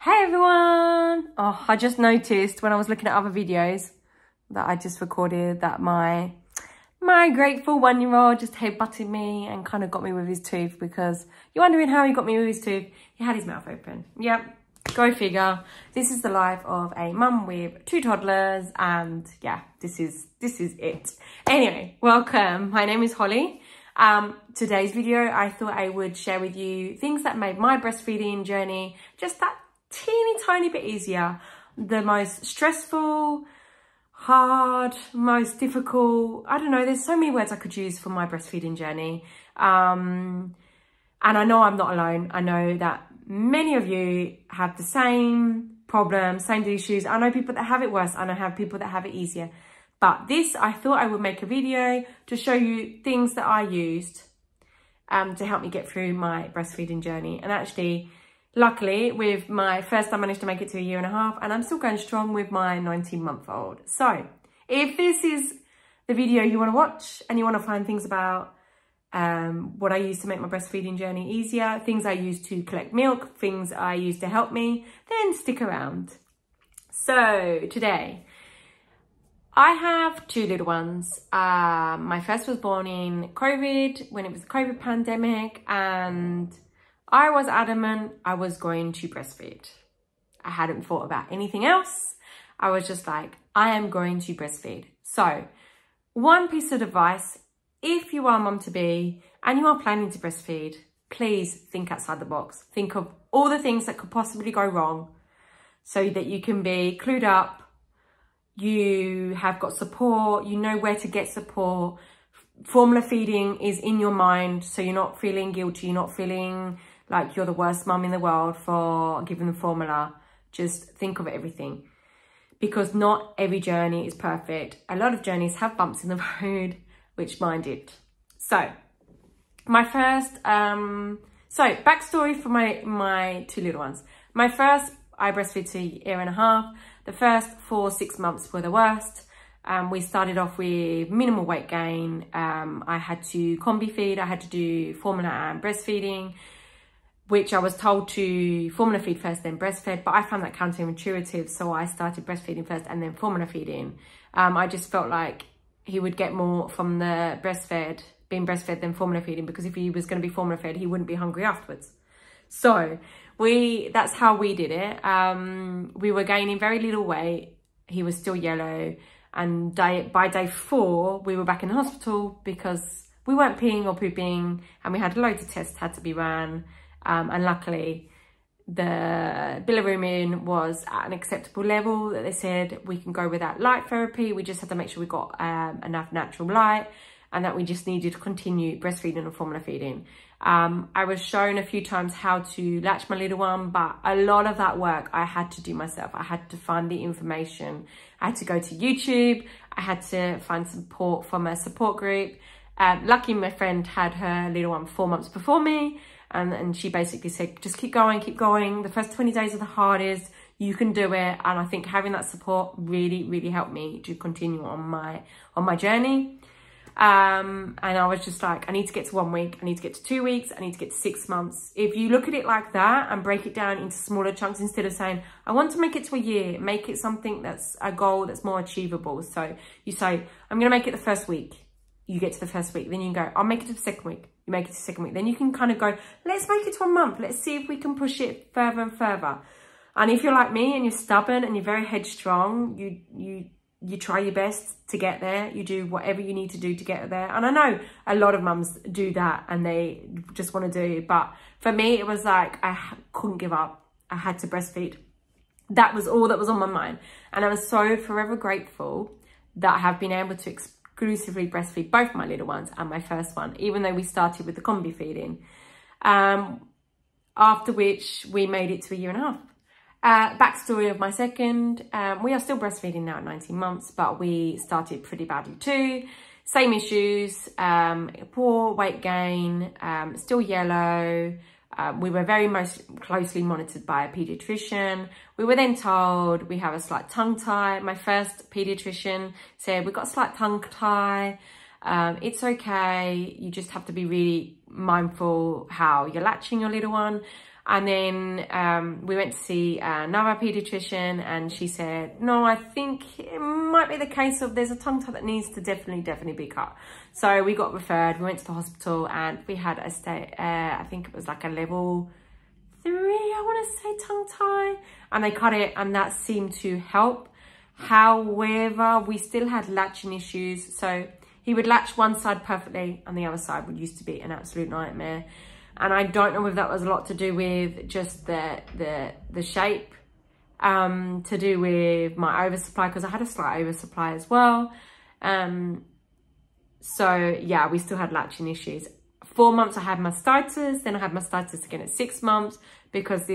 Hey everyone! Oh, I just noticed when I was looking at other videos that I just recorded that my grateful 1-year-old just headbutted me and kind of got me with his tooth, because you're wondering how he got me with his tooth. He had his mouth open. Yep, go figure. This is the life of a mum with 2 toddlers, and yeah, this is it. Anyway, welcome. My name is Holly. Today's video, I thought I would share with you things that made my breastfeeding journey just that teeny tiny bit easier. The most stressful, hard, most difficult, I don't know, there's so many words I could use for my breastfeeding journey. And I know I'm not alone. I know that many of you have the same problems, same issues. I know people that have it worse. I know have people that have it easier. But this, I thought I would make a video to show you things that I used to help me get through my breastfeeding journey. And actually, luckily, with my first, I managed to make it to 1.5 years, and I'm still going strong with my 19-month-old. So if this is the video you want to watch and you want to find things about what I use to make my breastfeeding journey easier, things I use to collect milk, things I use to help me, then stick around. So today, I have 2 little ones. My first was born in COVID, when it was the COVID pandemic, and I was adamant I was going to breastfeed. I hadn't thought about anything else. I was just like, I am going to breastfeed. So, one piece of advice, if you are mum-to-be and you are planning to breastfeed, please think outside the box. Think of all the things that could possibly go wrong so that you can be clued up. You have got support, you know where to get support. Formula feeding is in your mind, so you're not feeling guilty, you're not feeling like you're the worst mum in the world for giving the formula. Just think of everything, because not every journey is perfect. A lot of journeys have bumps in the road, which mine did. So my first, backstory for my 2 little ones. My first, I breastfed to 1.5 years. The first 4-6 months were the worst. We started off with minimal weight gain. I had to combi feed. I had to do formula and breastfeeding, which I was told to formula feed first, then breastfed. But I found that counterintuitive, so I started breastfeeding first and then formula feeding. I just felt like he would get more from the being breastfed than formula feeding, because if he was going to be formula fed, he wouldn't be hungry afterwards. So that's how we did it. We were gaining very little weight. He was still yellow. And by day 4, we were back in the hospital because we weren't peeing or pooping, and we had loads of tests had to be ran. And luckily, the bilirubin was at an acceptable level that they said we can go without light therapy. We just had to make sure we got enough natural light, and that we just needed to continue breastfeeding and formula feeding. I was shown a few times how to latch my little one, but a lot of that work I had to do myself. I had to find the information. I had to go to YouTube. I had to find support from a support group. Lucky my friend had her little one 4 months before me, and she basically said, just keep going, keep going. The first 20 days are the hardest. You can do it. And I think having that support really, really helped me to continue on my journey. And I was just like, I need to get to 1 week, I need to get to 2 weeks, I need to get to 6 months. If you look at it like that and break it down into smaller chunks, instead of saying, I want to make it to 1 year, make it something that's a goal that's more achievable. So you say, I'm going to make it the first week. You get to the first week, then you can go, I'll make it to the second week. You make it to the second week. Then you can kind of go, let's make it to 1 month. Let's see if we can push it further and further. And if you're like me and you're stubborn and you're very headstrong, you try your best to get there. You do whatever you need to do to get there. And I know a lot of mums do that and they just want to do. But for me, it was like I couldn't give up. I had to breastfeed. That was all that was on my mind. And I was so forever grateful that I have been able to exclusively breastfeed both my little ones and my first one, even though we started with the combi feeding. After which we made it to 1.5 years. Backstory of my second, we are still breastfeeding now at 19 months, but we started pretty badly too. Same issues, poor weight gain, still yellow. We were very most closely monitored by a paediatrician. We were then told we have a slight tongue tie. My first paediatrician said, we've got a slight tongue tie. It's okay. You just have to be really mindful how you're latching your little one. And then we went to see another paediatrician, and she said, no, I think it might be the case of there's a tongue tie that needs to definitely be cut. So we got referred, we went to the hospital, and we had a stay, I think it was like a level 3, I want to say, tongue tie, and they cut it, and that seemed to help. However, we still had latching issues. So he would latch one side perfectly, and the other side would used to be an absolute nightmare. And I don't know if that was a lot to do with just the shape, to do with my oversupply, because I had a slight oversupply as well. So yeah, we still had latching issues. 4 months I had mastitis, then I had mastitis again at 6 months, because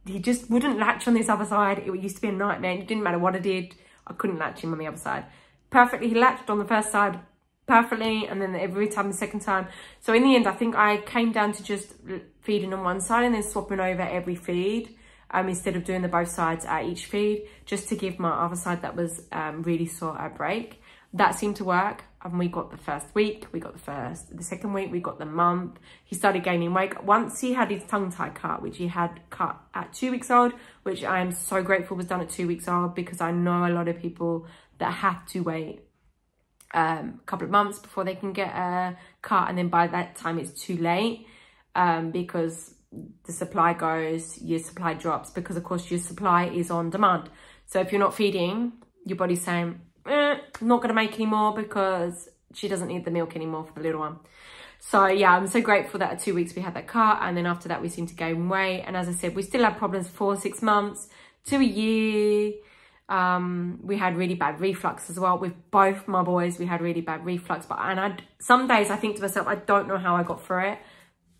he just wouldn't latch on this other side. It used to be a nightmare. It didn't matter what I did, I couldn't latch him on the other side. Perfectly, he latched on the first side perfectly, and then every time the second time. So in the end, I think I came down to just feeding on one side and then swapping over every feed, instead of doing the both sides at each feed, just to give my other side that was really sore a break. That seemed to work, and we got the first week, we got the second week, we got the month. He started gaining weight. Once he had his tongue tie cut, which he had cut at 2 weeks old, which I am so grateful was done at 2 weeks old, because I know a lot of people that have to wait a couple of months before they can get a cut, and then by that time it's too late, because the supply goes, your supply drops, because of course your supply is on demand. So if you're not feeding, your body's saying, I'm not going to make any more, because she doesn't need the milk anymore for the little one. So yeah, I'm so grateful that at 2 weeks we had that cut, and then after that we seemed to gain weight. And as I said, we still had problems for 6 months to a year. We had really bad reflux as well with both my boys. We had really bad reflux, some days I think to myself, I don't know how I got through it,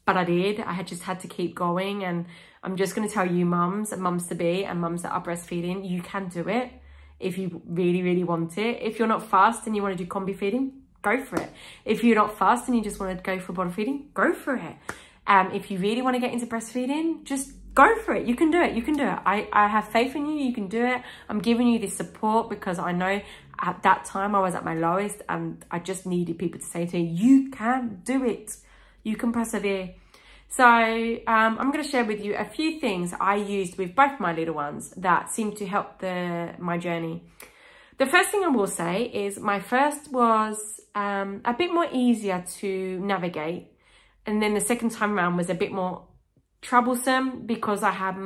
but I did. I had just had to keep going. And I'm just going to tell you, mums and mums to be and mums that are breastfeeding, you can do it if you really want it. If you're not fast and you want to do combi feeding, go for it. If you're not fast and you just want to go for bottle feeding, go for it. If you really want to get into breastfeeding, just go for it. You can do it. You can do it. I have faith in you. You can do it. I'm giving you this support because I know at that time I was at my lowest, and I just needed people to say to me, you can do it. You can persevere. So I'm going to share with you a few things I used with both my little ones that seemed to help my journey. The first thing I will say is my first was a bit more easier to navigate. And then the second time around was a bit more troublesome because I had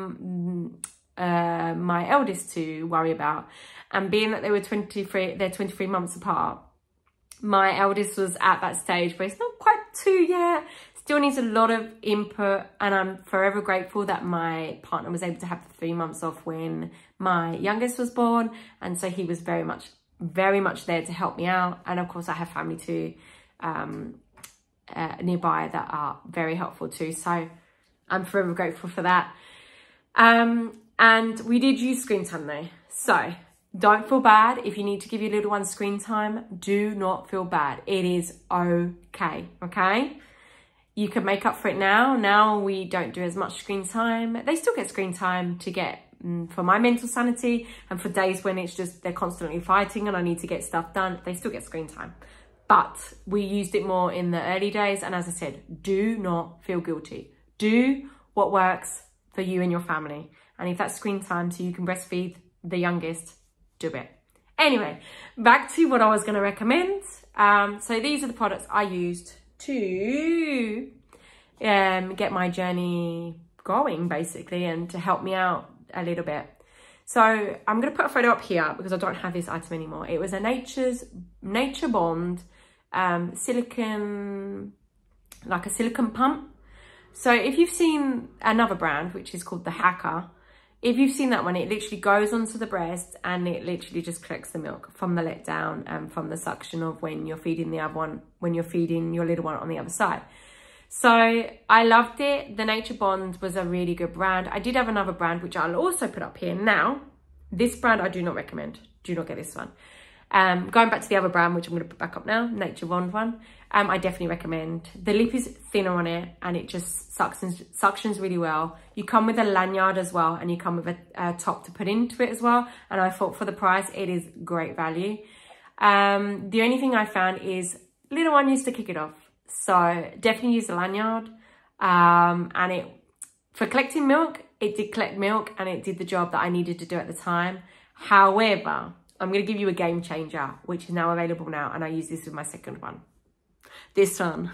my eldest to worry about. And being that they were 23 months apart, my eldest was at that stage where he's not quite 2 yet, still needs a lot of input. And I'm forever grateful that my partner was able to have the 3 months off when my youngest was born. And so he was very much there to help me out. And of course I have family too, nearby that are very helpful too. So I'm forever grateful for that. And we did use screen time though. So don't feel bad if you need to give your little one screen time. Do not feel bad. It is okay, okay? You can make up for it now. Now we don't do as much screen time. They still get screen time to get for my mental sanity and for days when it's just they're constantly fighting and I need to get stuff done. They still get screen time. But we used it more in the early days. And as I said, do not feel guilty. Do what works for you and your family. And if that's screen time so you can breastfeed the youngest, do it. Anyway, back to what I was going to recommend. So these are the products I used to get my journey going, basically, and to help me out a little bit. So I'm going to put a photo up here because I don't have this item anymore. It was a Nature Bond silicone, like a silicone pump. So if you've seen another brand, which is called the Hacker, if you've seen that one, it literally goes onto the breast and it literally just collects the milk from the letdown and from the suction of when you're feeding the other one, when you're feeding your little one on the other side. So I loved it. The Nature Bond was a really good brand. I did have another brand, which I'll also put up here. Now, this brand I do not recommend. Do not get this one. Going back to the other brand, which I'm going to put back up now, Nature Bond one, I definitely recommend. The lip is thinner on it and it just suctions really well. You come with a lanyard as well, and you come with a top to put into it as well. And I thought for the price, it is great value. The only thing I found is little one used to kick it off. So definitely use a lanyard. And it For collecting milk, it did collect milk and it did the job that I needed to do at the time. However, I'm going to give you a game changer, which is now available now, and I use this with my second one. This one.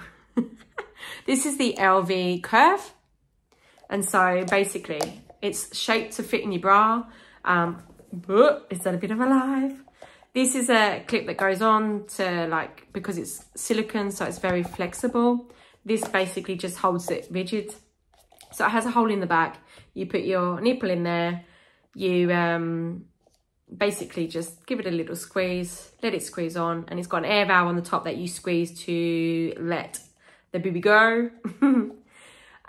This is the Elvie Curve. And so basically, it's shaped to fit in your bra. Is that a bit of a live? This is a clip that goes on to, like, because it's silicone, so it's very flexible. This basically just holds it rigid. So it has a hole in the back. You put your nipple in there. You basically just give it a little squeeze, let it squeeze on, and it's got an air valve on the top that you squeeze to let the baby go.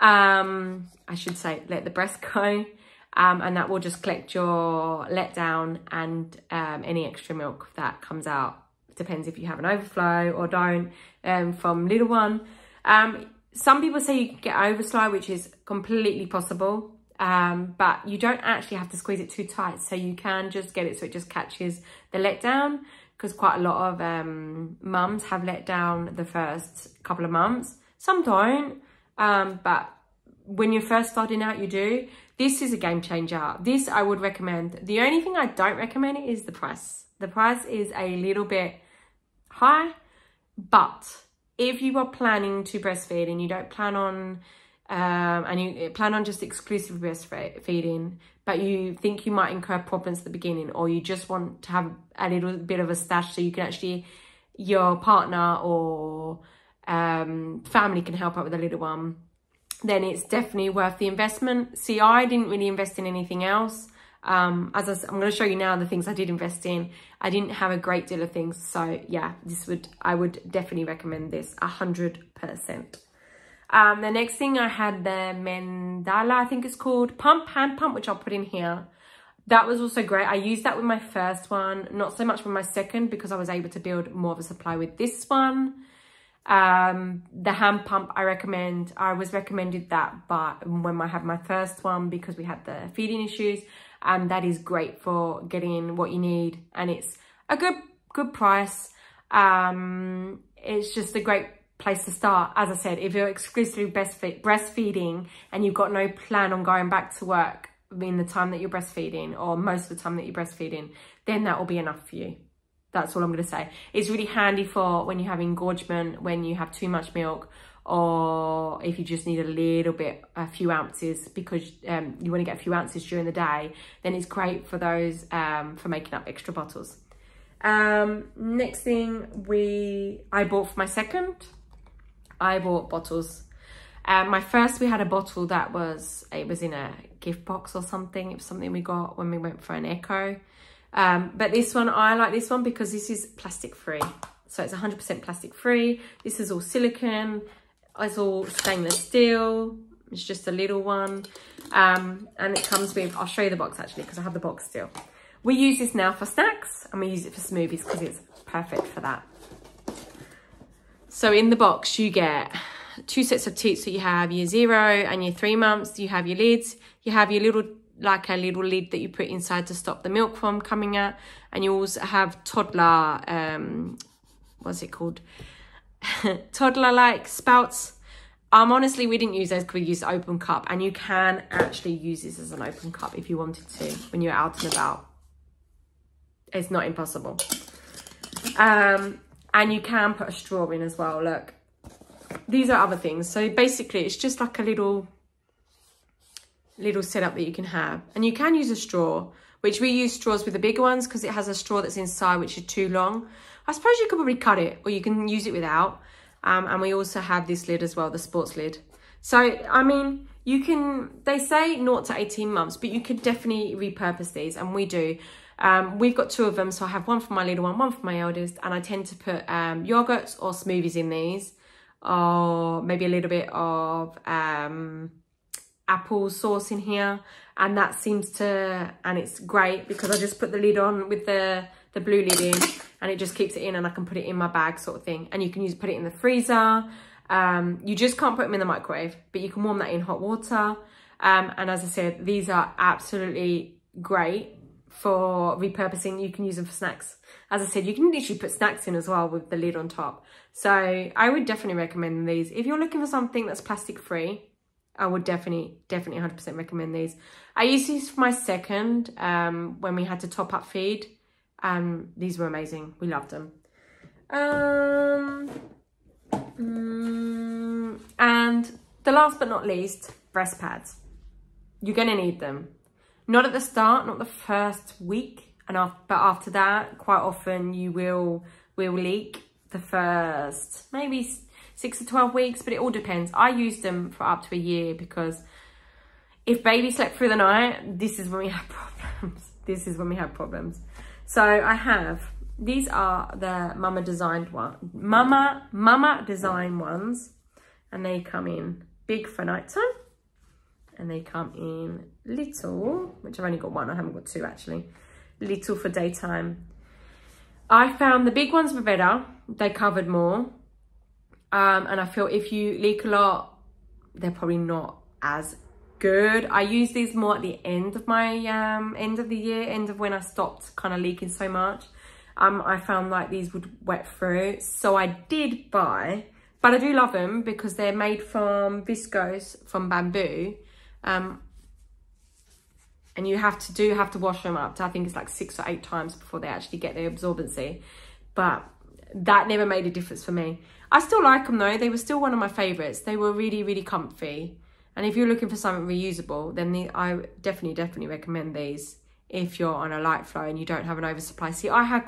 I should say let the breast go. And that will just collect your letdown and any extra milk that comes out. Depends if you have an overflow or don't from little one. Some people say you can get overflow, which is completely possible. But you don't actually have to squeeze it too tight. So you can just get it so it just catches the letdown. Because quite a lot of mums have letdown the first couple of months. Some don't. But when you're first starting out, you do. This is a game changer. This I would recommend. The only thing I don't recommend is the price. The price is a little bit high, but if you are planning to breastfeed and you don't plan on, and you plan on just exclusive breastfeeding, but you think you might incur problems at the beginning, or you just want to have a little bit of a stash so you can actually, your partner or family can help out with a little one, then it's definitely worth the investment. See, I didn't really invest in anything else. I'm going to show you now the things I did invest in. I didn't have a great deal of things. So yeah, I would definitely recommend this 100%. The next thing I had the Medela, I think it's called, hand pump, which I'll put in here. That was also great. I used that with my first one, not so much with my second, because I was able to build more of a supply with this one. The hand pump I was recommended that, but when I had my first one, because we had the feeding issues, and that is great for getting what you need, and it's a good price. It's just a great place to start. As I said, if you're exclusively breastfeeding and you've got no plan on going back to work in the time that you're breastfeeding, or most of the time that you're breastfeeding, then that will be enough for you. That's all I'm going to say. It's really handy for when you have engorgement, when you have too much milk, or if you just need a few ounces, because you want to get a few ounces during the day, then it's great for those, for making up extra bottles. Next thing I bought for my second, I bought bottles. My first, we had a bottle that was in a gift box or something. It was something we got when we went for an echo. But this one, I like this one because this is plastic free. So it's 100% plastic free. This is all silicone. It's all stainless steel. It's just a little one. And it comes with, I'll show you the box actually, because I have the box still. We use this now for snacks, and we use it for smoothies because it's perfect for that. So in the box, you get 2 sets of teats. So you have your 0 and your 3 months. You have your lids. You have your little lid that you put inside to stop the milk from coming out. And you also have toddler, what's it called? Toddler-like spouts. Honestly, we didn't use those because we used open cup. And you can actually use this as an open cup if you wanted to when you're out and about. It's not impossible. And you can put a straw in as well. Look, these are other things. So basically, it's just like a little setup that you can have. And you can use a straw, which we use straws with the bigger ones because it has a straw that's inside, which is too long. I suppose you could probably cut it, or you can use it without. And we also have this lid as well, the sports lid. So, I mean, you can, they say 0 to 18 months, but you could definitely repurpose these, and we do. We've got 2 of them, so I have one for my little one for my eldest, and I tend to put yogurts or smoothies in these, or maybe a little bit of apple sauce in here, and that seems to, and it's great because I just put the lid on with the blue lid in, and it just keeps it in, and I can put it in my bag sort of thing. And you can put it in the freezer. You just can't put them in the microwave, but you can warm that in hot water. And as I said, these are absolutely great for repurposing. You can use them for snacks. As I said, you can literally put snacks in as well with the lid on top. So I would definitely recommend these. If you're looking for something that's plastic free, I would definitely 100% recommend these. I used these for my second when we had to top up feed. These were amazing. We loved them. And the last but not least, breast pads. You're going to need them. Not at the start, not the first week, but after that, quite often you will leak the first maybe 6 to 12 weeks, but it all depends. I used them for up to a year because if baby slept through the night, this is when we have problems. This is when we have problems. So I have, these are the Mama Design ones, and they come in big for nighttime, and they come in little, which I've only got one, I haven't got two actually, little for daytime. I found the big ones were better, they covered more, and I feel if you leak a lot, they're probably not as good. I use these more at the end of my end of the year, end of when I stopped kind of leaking so much. I found like these would wet through, so I did buy, but I do love them because they're made from viscose, from bamboo, and you have to wash them up to, I think it's like 6 or 8 times before they actually get their absorbency, but that never made a difference for me. I still like them though. They were still one of my favorites. They were really, really comfy. And if you're looking for something reusable, then I definitely recommend these if you're on a light flow and you don't have an oversupply. See, I had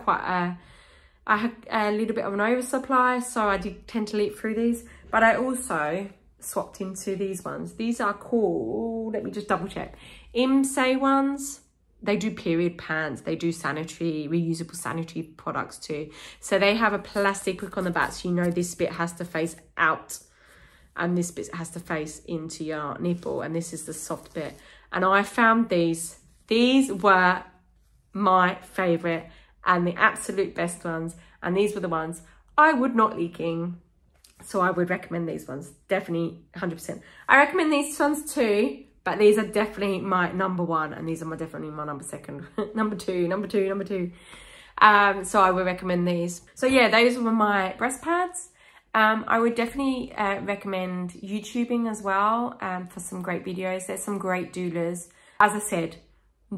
a little bit of an oversupply, so I did tend to leak through these, but I also swapped into these ones. These are called, let me just double check, Imse ones. They do period pants, they do reusable sanitary products too. So they have a plastic hook on the back, so you know this bit has to face out and this bit has to face into your nipple, and this is the soft bit. And I found these were my favorite and the absolute best ones, and these were the ones I would not leaking, so I would recommend these ones, definitely 100%. I recommend these ones too, but these are definitely my number one, and these are definitely my number second. number two. So I would recommend these. So yeah, those were my breast pads. I would definitely recommend YouTubing as well for some great videos. There's some great doulas. As I said,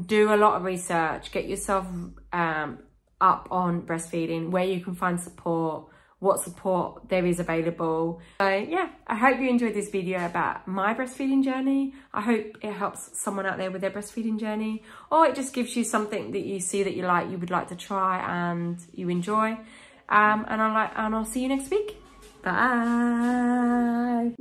do a lot of research, get yourself up on breastfeeding, where you can find support, what support there is available. So yeah, I hope you enjoyed this video about my breastfeeding journey. I hope it helps someone out there with their breastfeeding journey, or it just gives you something that you see that you like, you would like to try and you enjoy. And I'll see you next week. Bye.